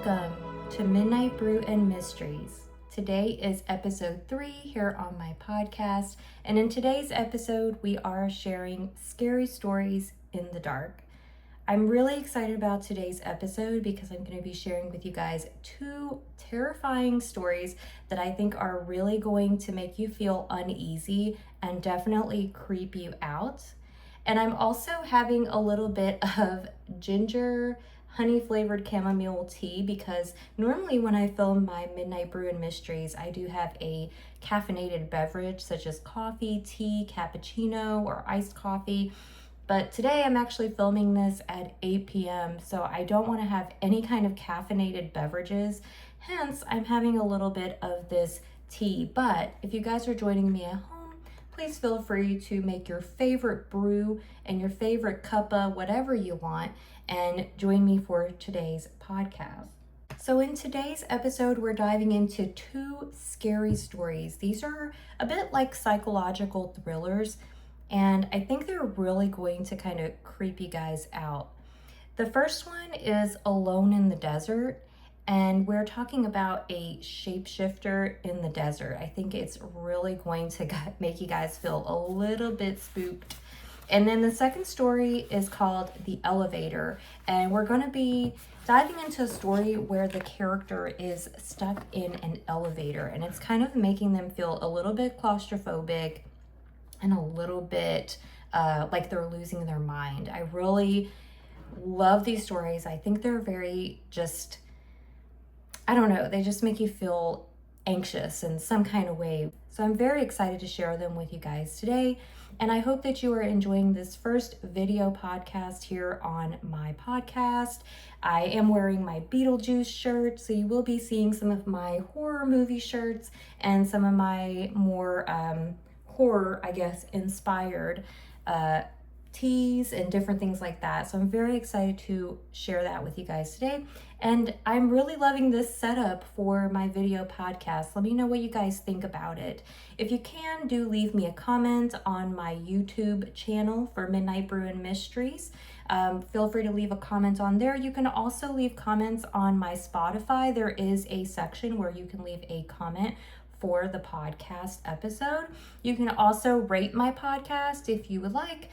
Welcome to Midnight Brew and Mysteries. Today is episode 3 here on my podcast, and in today's episode, we are sharing scary stories in the dark. I'm really excited about today's episode because I'm going to be sharing with you guys 2 terrifying stories that I think are really going to make you feel uneasy and definitely creep you out. And I'm also having a little bit of ginger honey flavored chamomile tea because normally when I film my Midnight Brew and Mysteries, I do have a caffeinated beverage such as coffee, tea, cappuccino, or iced coffee. But today I'm actually filming this at 8 p.m. so I don't want to have any kind of caffeinated beverages. Hence, I'm having a little bit of this tea. But if you guys are joining me at home, please feel free to make your favorite brew and your favorite cuppa, whatever you want, and join me for today's podcast. So in today's episode, we're diving into 2 scary stories. These are a bit like psychological thrillers, and I think they're really going to kind of creep you guys out. The first one is Alone in the Desert, and we're talking about a shapeshifter in the desert. I think it's really going to make you guys feel a little bit spooked. And then the second story is called The Elevator, and we're going to be diving into a story where the character is stuck in an elevator, and it's kind of making them feel a little bit claustrophobic and a little bit like they're losing their mind. I really love these stories. I think they're very just, I don't know, they just make you feel anxious in some kind of way. So I'm very excited to share them with you guys today. And I hope that you are enjoying this first video podcast here on my podcast. I am wearing my Beetlejuice shirt, so you will be seeing some of my horror movie shirts and some of my more horror, I guess, inspired teas and different things like that. So I'm very excited to share that with you guys today. And I'm really loving this setup for my video podcast. Let me know what you guys think about it. If you can, do leave me a comment on my YouTube channel for Midnight Brew and Mysteries. Feel free to leave a comment on there. You can also leave comments on my Spotify. There is a section where you can leave a comment for the podcast episode. You can also rate my podcast if you would like.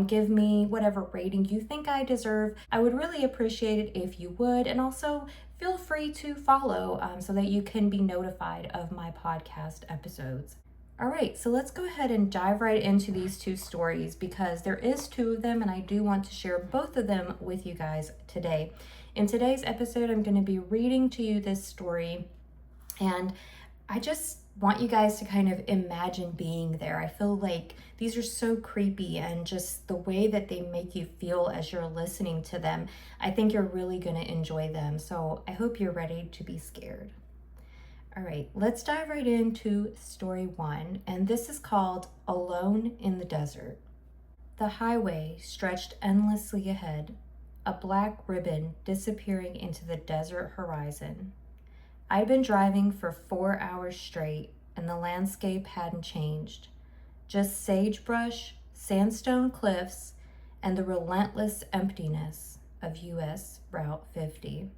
Give me whatever rating you think I deserve. I would really appreciate it if you would. And also feel free to follow so that you can be notified of my podcast episodes. All right, so let's go ahead and dive right into these 2 stories because there is 2 of them and I do want to share both of them with you guys today. In today's episode, I'm going to be reading to you this story, and I just want you guys to kind of imagine being there. I feel like these are so creepy, and just the way that they make you feel as you're listening to them, I think you're really going to enjoy them. So I hope you're ready to be scared. All right, let's dive right into story 1, and this is called Alone in the Desert. The highway stretched endlessly ahead, a black ribbon disappearing into the desert horizon. I'd been driving for 4 hours straight, and the landscape hadn't changed. Just sagebrush, sandstone cliffs, and the relentless emptiness of US Route 50.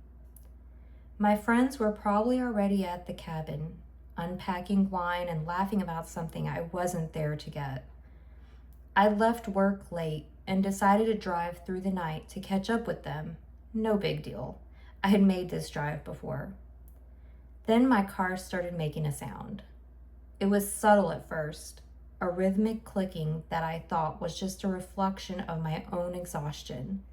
My friends were probably already at the cabin, unpacking wine and laughing about something I wasn't there to get. I left work late and decided to drive through the night to catch up with them. No big deal. I had made this drive before. Then my car started making a sound. It was subtle at first, a rhythmic clicking that I thought was just a reflection of my own exhaustion.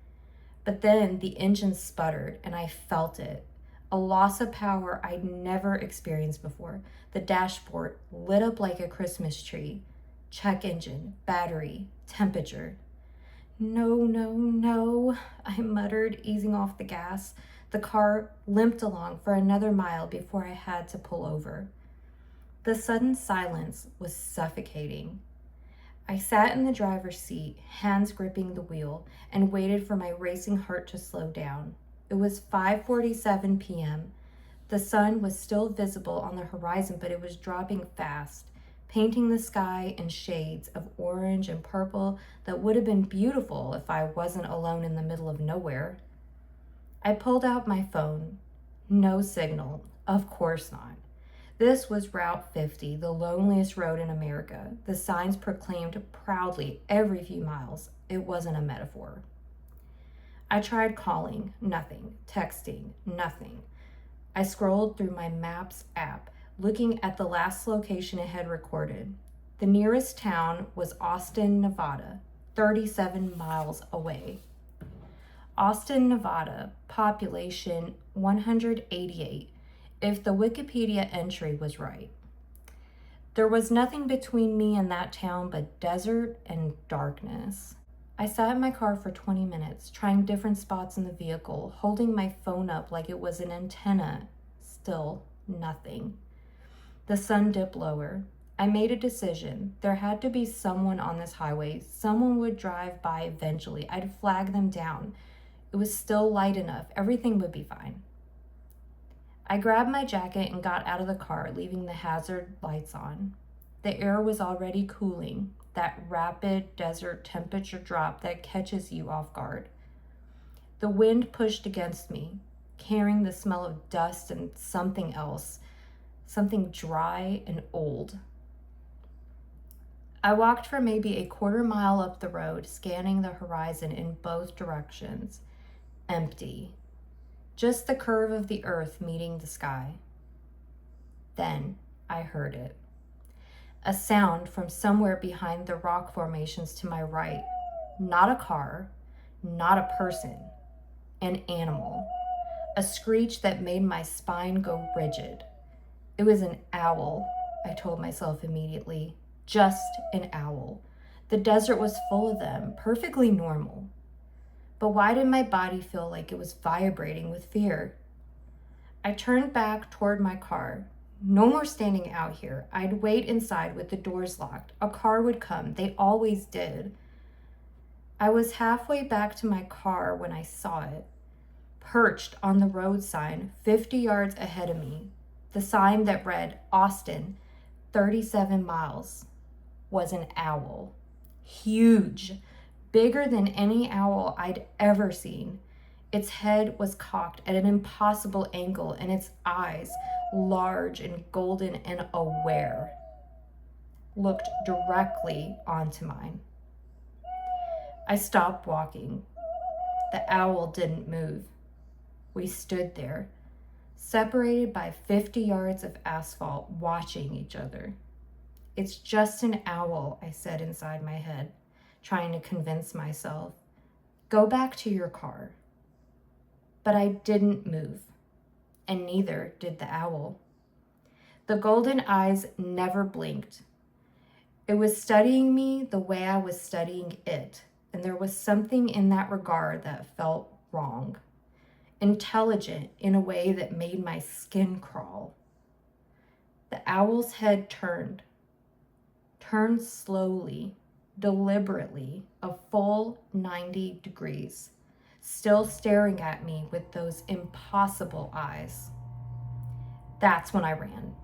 But then the engine sputtered and I felt it, a loss of power I'd never experienced before. The dashboard lit up like a Christmas tree. Check engine, battery, temperature. No, I muttered, easing off the gas. The car limped along for another mile before I had to pull over. The sudden silence was suffocating. I sat in the driver's seat, hands gripping the wheel, and waited for my racing heart to slow down. It was 5:47 p.m. The sun was still visible on the horizon, but it was dropping fast, painting the sky in shades of orange and purple that would have been beautiful if I wasn't alone in the middle of nowhere. I pulled out my phone. No signal. Of course not. This was Route 50, the loneliest road in America. The signs proclaimed proudly every few miles. It wasn't a metaphor. I tried calling, nothing. Texting, nothing. I scrolled through my Maps app, looking at the last location it had recorded. The nearest town was Austin, Nevada, 37 miles away. Austin, Nevada, population 188, if the Wikipedia entry was right. There was nothing between me and that town but desert and darkness. I sat in my car for 20 minutes, trying different spots in the vehicle, holding my phone up like it was an antenna. Still nothing. The sun dipped lower. I made a decision. There had to be someone on this highway. Someone would drive by eventually. I'd flag them down. It was still light enough. Everything would be fine. I grabbed my jacket and got out of the car, leaving the hazard lights on. The air was already cooling, that rapid desert temperature drop that catches you off guard. The wind pushed against me, carrying the smell of dust and something else, something dry and old. I walked for maybe a quarter mile up the road, scanning the horizon in both directions. Empty. Just the curve of the earth meeting the sky. Then I heard it. A sound from somewhere behind the rock formations to my right. Not a car, not a person, an animal. A screech that made my spine go rigid. It was an owl, I told myself immediately. Just an owl. The desert was full of them, perfectly normal. But why did my body feel like it was vibrating with fear? I turned back toward my car. No more standing out here. I'd wait inside with the doors locked. A car would come. They always did. I was halfway back to my car when I saw it. Perched on the road sign 50 yards ahead of me, the sign that read Austin, 37 miles, was an owl. Huge. Bigger than any owl I'd ever seen. Its head was cocked at an impossible angle, and its eyes, large and golden and aware, looked directly onto mine. I stopped walking. The owl didn't move. We stood there, separated by 50 yards of asphalt, watching each other. It's just an owl, I said inside my head, trying to convince myself. Go back to your car. But I didn't move, and neither did the owl. The golden eyes never blinked. It was studying me the way I was studying it, and there was something in that regard that felt wrong. Intelligent in a way that made my skin crawl. The owl's head turned slowly, deliberately, a full 90 degrees, still staring at me with those impossible eyes. That's when I ran.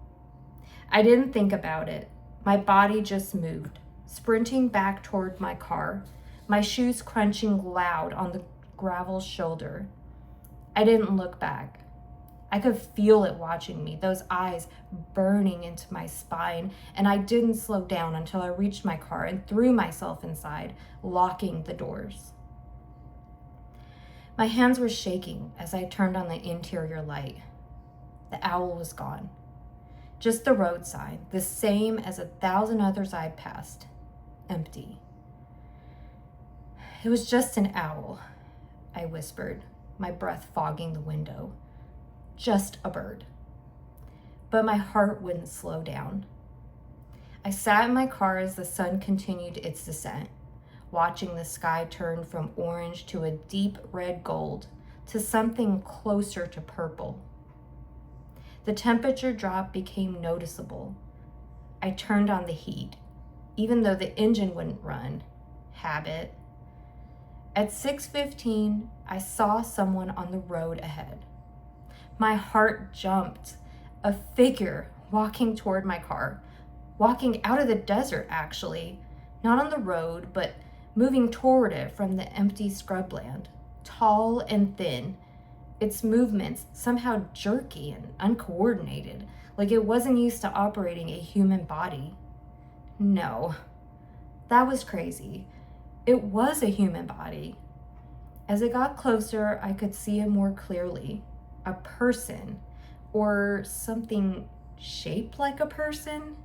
I didn't think about it. My body just moved, sprinting back toward my car, my shoes crunching loud on the gravel shoulder. I didn't look back. I could feel it watching me, those eyes burning into my spine, and I didn't slow down until I reached my car and threw myself inside, locking the doors. My hands were shaking as I turned on the interior light. The owl was gone. Just the road sign, the same as 1,000 others I'd passed. Empty. It was just an owl, I whispered, my breath fogging the window. Just a bird. But my heart wouldn't slow down. I sat in my car as the sun continued its descent, watching the sky turn from orange to a deep red gold to something closer to purple. The temperature drop became noticeable. I turned on the heat, even though the engine wouldn't run. Habit. At 6:15, I saw someone on the road ahead. My heart jumped. A figure walking toward my car, walking out of the desert actually, not on the road, but moving toward it from the empty scrubland, tall and thin, its movements somehow jerky and uncoordinated, like it wasn't used to operating a human body. No, that was crazy. It was a human body. As it got closer, I could see it more clearly. A person, or something shaped like a person.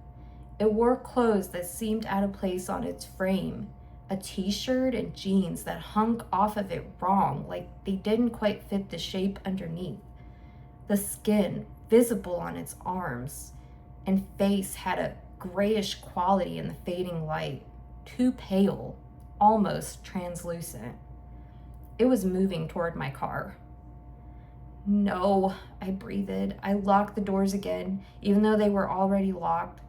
It wore clothes that seemed out of place on its frame, a t-shirt and jeans that hung off of it wrong, like they didn't quite fit the shape underneath. The skin, visible on its arms and face, had a grayish quality in the fading light, too pale, almost translucent. It was moving toward my car. No, I breathed. I locked the doors again, even though they were already locked.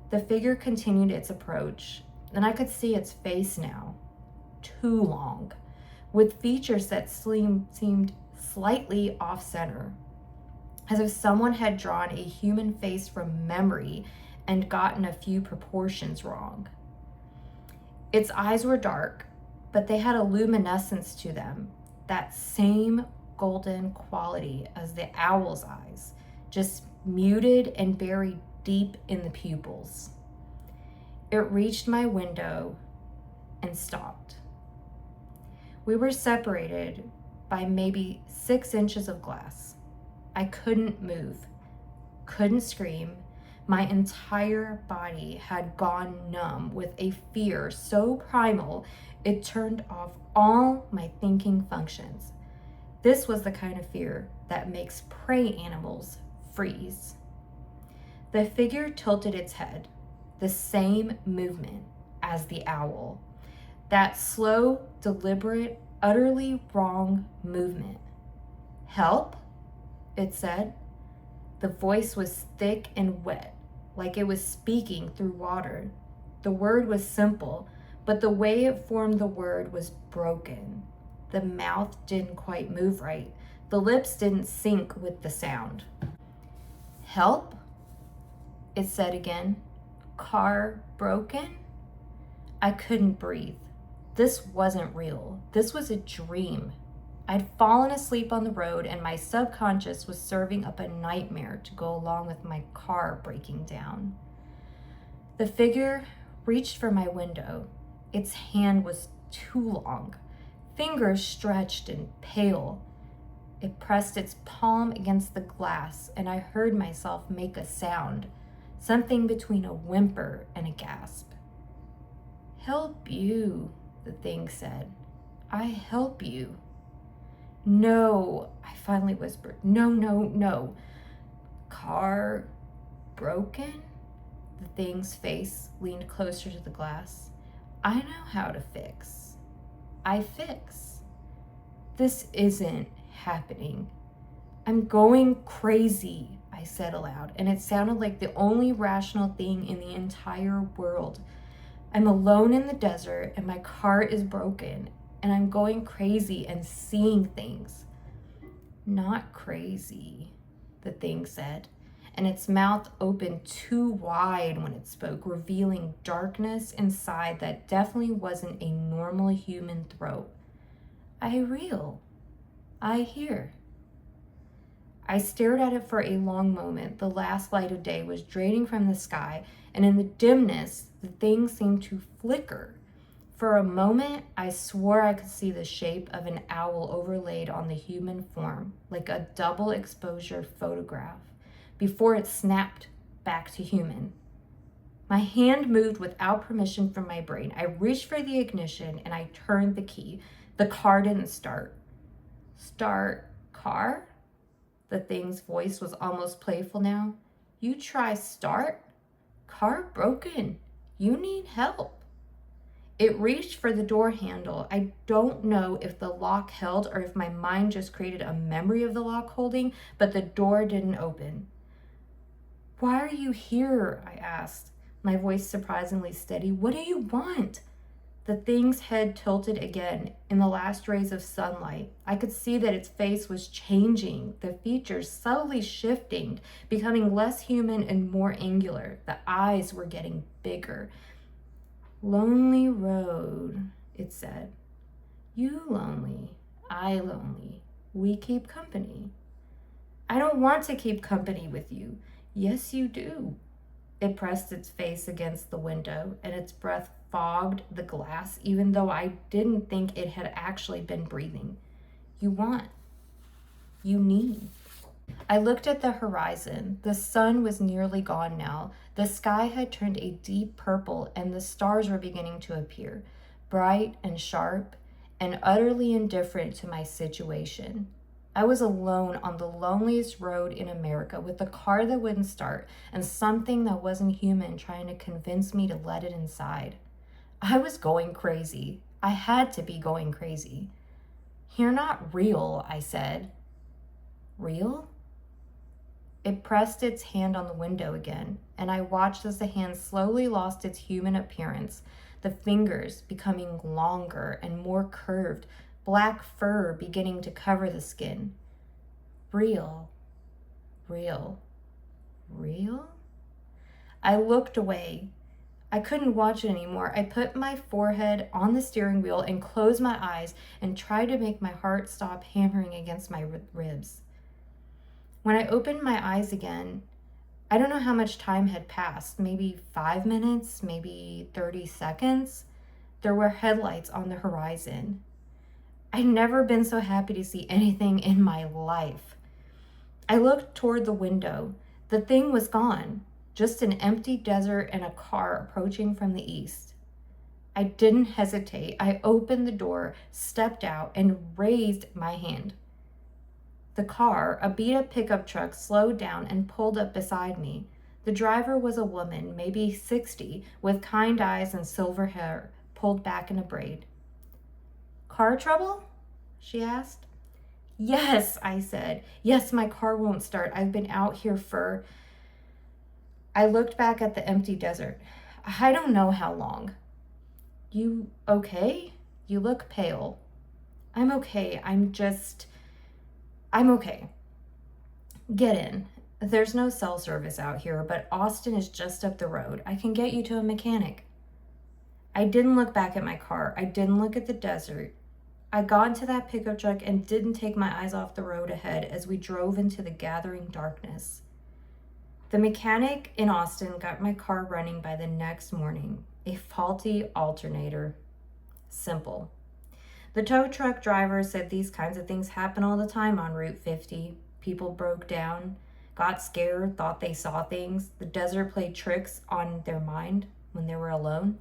The figure continued its approach, and I could see its face now. Too long, with features that seemed slightly off-center, as if someone had drawn a human face from memory and gotten a few proportions wrong. Its eyes were dark, but they had a luminescence to them, that same golden quality as the owl's eyes, just muted and buried deep in the pupils. It reached my window and stopped. We were separated by maybe 6 inches of glass. I couldn't move, couldn't scream. My entire body had gone numb with a fear so primal it turned off all my thinking functions. This was the kind of fear that makes prey animals freeze. The figure tilted its head, the same movement as the owl. That slow, deliberate, utterly wrong movement. "Help?" it said. The voice was thick and wet, like it was speaking through water. The word was simple, but the way it formed the word was broken. The mouth didn't quite move right. The lips didn't sync with the sound. "Help?" it said again. "Car broken?" I couldn't breathe. This wasn't real. This was a dream. I'd fallen asleep on the road, and my subconscious was serving up a nightmare to go along with my car breaking down. The figure reached for my window. Its hand was too long, fingers stretched and pale. It pressed its palm against the glass, and I heard myself make a sound, something between a whimper and a gasp. "Help you," the thing said. "I help you." "No," I finally whispered. No. "Car broken?" The thing's face leaned closer to the glass. "I know how to fix. I fix. This isn't happening. I'm going crazy," I said aloud, and it sounded like the only rational thing in the entire world. I'm alone in the desert, and my car is broken, and I'm going crazy and seeing things. "Not crazy," the thing said, and its mouth opened too wide when it spoke, revealing darkness inside that definitely wasn't a normal human throat. "I reel. I hear." I stared at it for a long moment. The last light of day was draining from the sky, and in the dimness, the thing seemed to flicker. For a moment, I swore I could see the shape of an owl overlaid on the human form, like a double exposure photograph, before it snapped back to human. My hand moved without permission from my brain. I reached for the ignition and I turned the key. The car didn't start. "Start car?" The thing's voice was almost playful now. "You try start? Car broken. You need help." It reached for the door handle. I don't know if the lock held or if my mind just created a memory of the lock holding, but the door didn't open. "Why are you here?" I asked, my voice surprisingly steady. "What do you want?" The thing's head tilted again in the last rays of sunlight. I could see that its face was changing, the features subtly shifting, becoming less human and more angular. The eyes were getting bigger. "Lonely road," it said. "You lonely, I lonely. We keep company. I don't want to keep company with you. Yes, you do. It pressed its face against the window, and its breath fogged the glass, even though I didn't think it had actually been breathing. You want. You need. I looked at the horizon. The sun was nearly gone now. The sky had turned a deep purple, and the stars were beginning to appear, bright and sharp, and utterly indifferent to my situation. I was alone on the loneliest road in America with a car that wouldn't start and something that wasn't human trying to convince me to let it inside. I was going crazy. I had to be going crazy. You're not real, I said. Real? It pressed its hand on the window again, and I watched as the hand slowly lost its human appearance, the fingers becoming longer and more curved, black fur beginning to cover the skin. Real, real, real? I looked away. I couldn't watch it anymore. I put my forehead on the steering wheel and closed my eyes and tried to make my heart stop hammering against my ribs. When I opened my eyes again, I don't know how much time had passed, maybe 5 minutes, maybe 30 seconds. There were headlights on the horizon. I'd never been so happy to see anything in my life. I looked toward the window. The thing was gone, just an empty desert and a car approaching from the east. I didn't hesitate. I opened the door, stepped out, and raised my hand. The car, a beat-up pickup truck, slowed down and pulled up beside me. The driver was a woman, maybe 60, with kind eyes and silver hair pulled back in a braid. Car trouble? She asked. Yes, I said. Yes, my car won't start. I've been out here for... I looked back at the empty desert. I don't know how long. You okay? You look pale. I'm okay. I'm okay. Get in. There's no cell service out here, but Austin is just up the road. I can get you to a mechanic. I didn't look back at my car. I didn't look at the desert. I got into that pickup truck and didn't take my eyes off the road ahead as we drove into the gathering darkness. The mechanic in Austin got my car running by the next morning. A faulty alternator. Simple. The tow truck driver said these kinds of things happen all the time on Route 50. People broke down, got scared, thought they saw things. The desert played tricks on their mind when they were alone.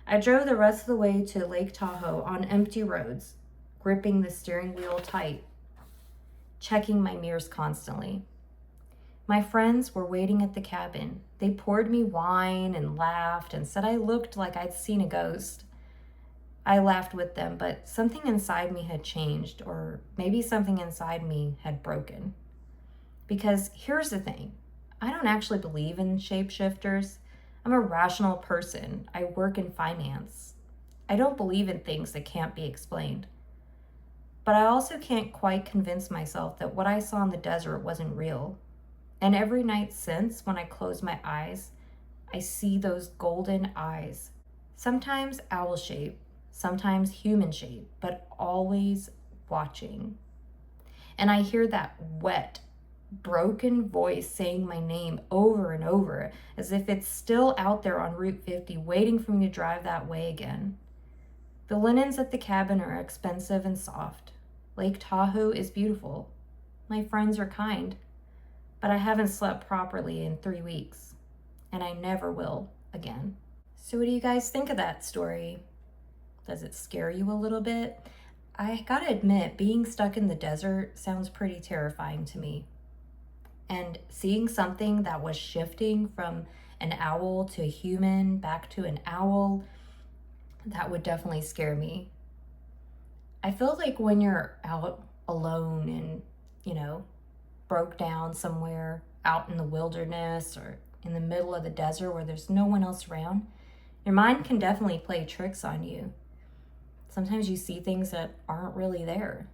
I drove the rest of the way to Lake Tahoe on empty roads, gripping the steering wheel tight, checking my mirrors constantly. My friends were waiting at the cabin. They poured me wine and laughed and said I looked like I'd seen a ghost. I laughed with them, but something inside me had changed, or maybe something inside me had broken. Because here's the thing, I don't actually believe in shapeshifters. I'm a rational person. I work in finance. I don't believe in things that can't be explained. But I also can't quite convince myself that what I saw in the desert wasn't real. And every night since, when I close my eyes, I see those golden eyes. Sometimes owl shape, sometimes human shape, but always watching. And I hear that wet, broken voice saying my name over and over, as if it's still out there on Route 50 waiting for me to drive that way again. The linens at the cabin are expensive and soft. Lake Tahoe is beautiful. My friends are kind, but I haven't slept properly in 3 weeks, and I never will again. So what do you guys think of that story? Does it scare you a little bit? I gotta admit, being stuck in the desert sounds pretty terrifying to me. And seeing something that was shifting from an owl to a human back to an owl, that would definitely scare me. I feel like when you're out alone and, broke down somewhere out in the wilderness or in the middle of the desert where there's no one else around, your mind can definitely play tricks on you. Sometimes you see things that aren't really there,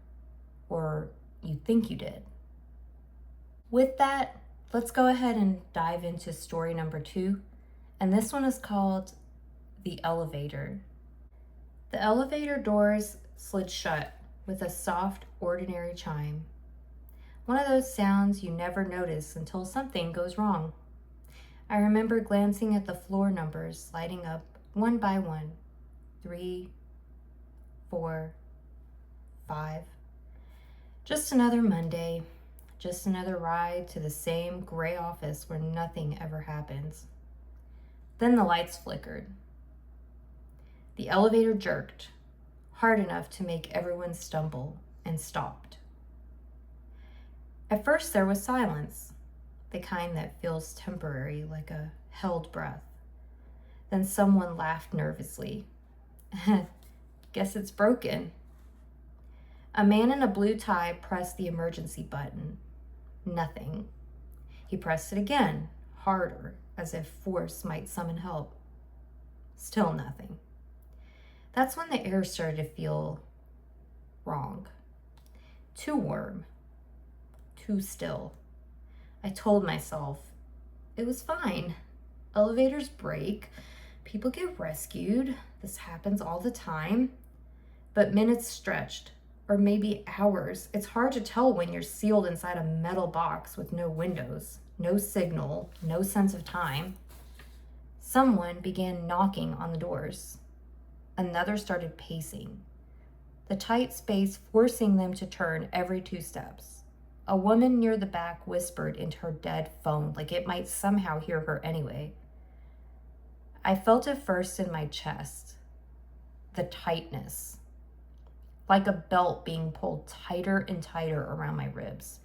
or you think you did. With that, let's go ahead and dive into story number 2. And this one is called The Elevator. The elevator doors slid shut with a soft, ordinary chime. One of those sounds you never notice until something goes wrong. I remember glancing at the floor numbers lighting up one by one. 3, 4, 5. Just another Monday. Just another ride to the same gray office where nothing ever happens. Then the lights flickered. The elevator jerked, hard enough to make everyone stumble, and stopped. At first there was silence, the kind that feels temporary, like a held breath. Then someone laughed nervously. Guess it's broken. A man in a blue tie pressed the emergency button. Nothing. He pressed it again, harder, as if force might summon help. Still nothing. That's when the air started to feel wrong. Too warm. Too still. I told myself it was fine. Elevators break. People get rescued. This happens all the time. But minutes stretched, or maybe hours. It's hard to tell when you're sealed inside a metal box with no windows, no signal, no sense of time. Someone began knocking on the doors. Another started pacing, the tight space forcing them to turn every 2 steps. A woman near the back whispered into her dead phone like it might somehow hear her anyway. I felt it first in my chest, the tightness, like a belt being pulled tighter and tighter around my ribs.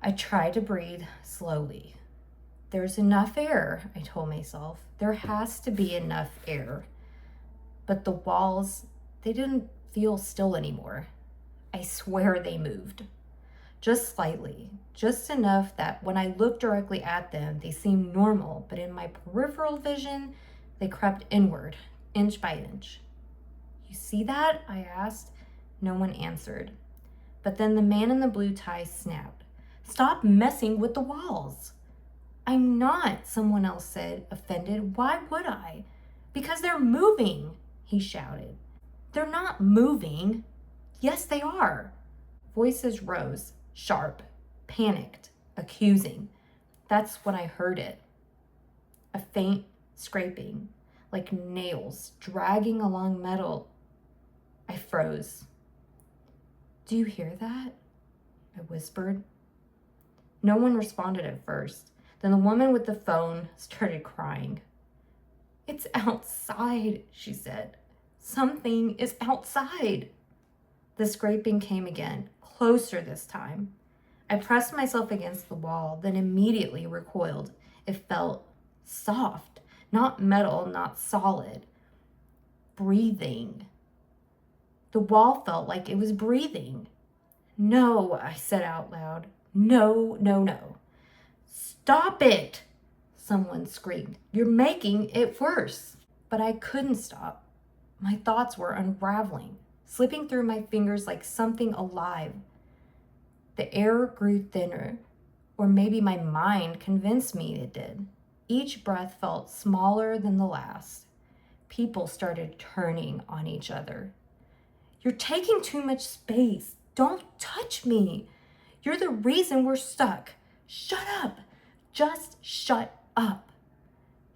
I tried to breathe slowly. There's enough air, I told myself. There has to be enough air. But the walls, they didn't feel still anymore. I swear they moved. Just slightly, just enough that when I looked directly at them, they seemed normal, but in my peripheral vision, they crept inward, inch by inch. You see that? I asked. No one answered. But then the man in the blue tie snapped. Stop messing with the walls. I'm not, someone else said, offended. Why would I? Because they're moving, he shouted. They're not moving. Yes, they are. Voices rose, sharp, panicked, accusing. That's when I heard it. A faint scraping, like nails dragging along metal. I froze. Do you hear that? I whispered. No one responded at first. Then the woman with the phone started crying. It's outside, she said. Something is outside. The scraping came again, closer this time. I pressed myself against the wall, then immediately recoiled. It felt soft, not metal, not solid. Breathing. The wall felt like it was breathing. No, I said out loud. No, no, no. Stop it, someone screamed. You're making it worse. But I couldn't stop. My thoughts were unraveling, slipping through my fingers like something alive. The air grew thinner, or maybe my mind convinced me it did. Each breath felt smaller than the last. People started turning on each other. You're taking too much space. Don't touch me. You're the reason we're stuck. Shut up. Just shut up.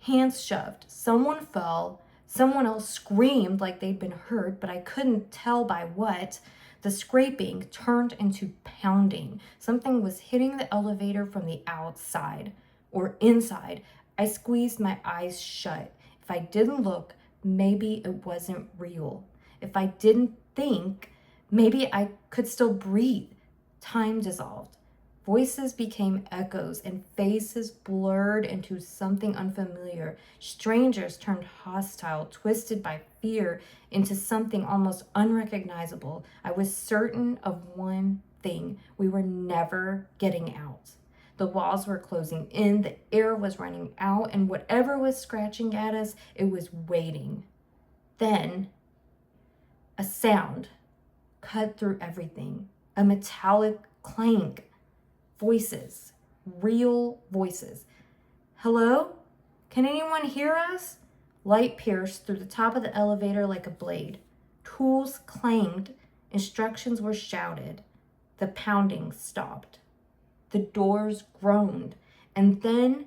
Hands shoved. Someone fell. Someone else screamed like they'd been hurt, but I couldn't tell by what. The scraping turned into pounding. Something was hitting the elevator from the outside or inside. I squeezed my eyes shut. If I didn't look, maybe it wasn't real. If I didn't think, maybe I could still breathe. Time dissolved. Voices became echoes and faces blurred into something unfamiliar. Strangers turned hostile, twisted by fear into something almost unrecognizable. I was certain of one thing. We were never getting out. The walls were closing in, the air was running out, and whatever was scratching at us, it was waiting. Then, a sound cut through everything. A metallic clank. Voices. Real voices. Hello? Can anyone hear us? Light pierced through the top of the elevator like a blade. Tools clanged, Instructions were shouted. The pounding stopped. The doors groaned, and then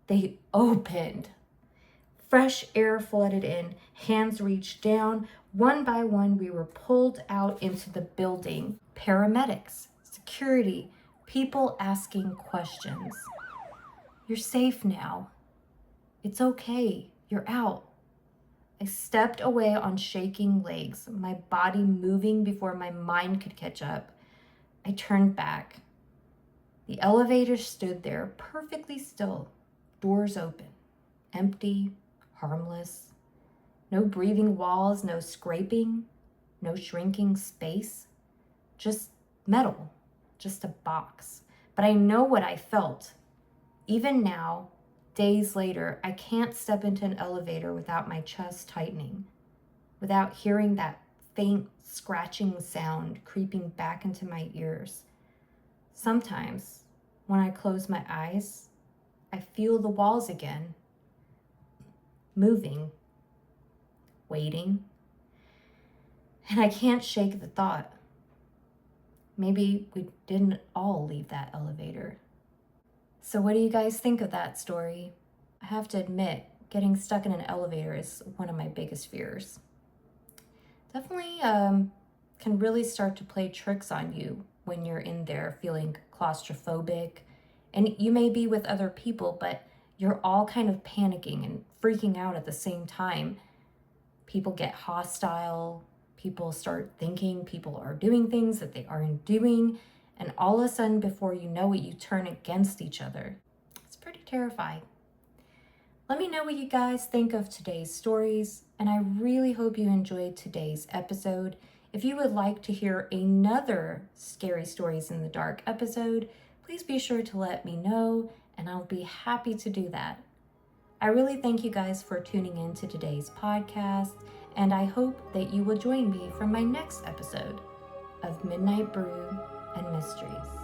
they opened. Fresh air flooded in. Hands reached down. One by one, we were pulled out into the building. Paramedics, security, people asking questions. You're safe now. It's okay. You're out. I stepped away on shaking legs, my body moving before my mind could catch up. I turned back. The elevator stood there, perfectly still, doors open, empty, harmless. No breathing walls, no scraping, no shrinking space. Just metal, just a box. But I know what I felt. Even now, days later, I can't step into an elevator without my chest tightening, without hearing that faint scratching sound creeping back into my ears. Sometimes, when I close my eyes, I feel the walls again, moving, waiting, and I can't shake the thought. Maybe we didn't all leave that elevator. So what do you guys think of that story? I have to admit, getting stuck in an elevator is one of my biggest fears. Definitely can really start to play tricks on you when you're in there feeling claustrophobic. And you may be with other people, but you're all kind of panicking and freaking out at the same time. People get hostile. People start thinking people are doing things that they aren't doing. And all of a sudden, before you know it, you turn against each other. It's pretty terrifying. Let me know what you guys think of today's stories, and I really hope you enjoyed today's episode. If you would like to hear another Scary Stories in the Dark episode, please be sure to let me know, and I'll be happy to do that. I really thank you guys for tuning in to today's podcast, and I hope that you will join me for my next episode of Midnight Brew and Mysteries.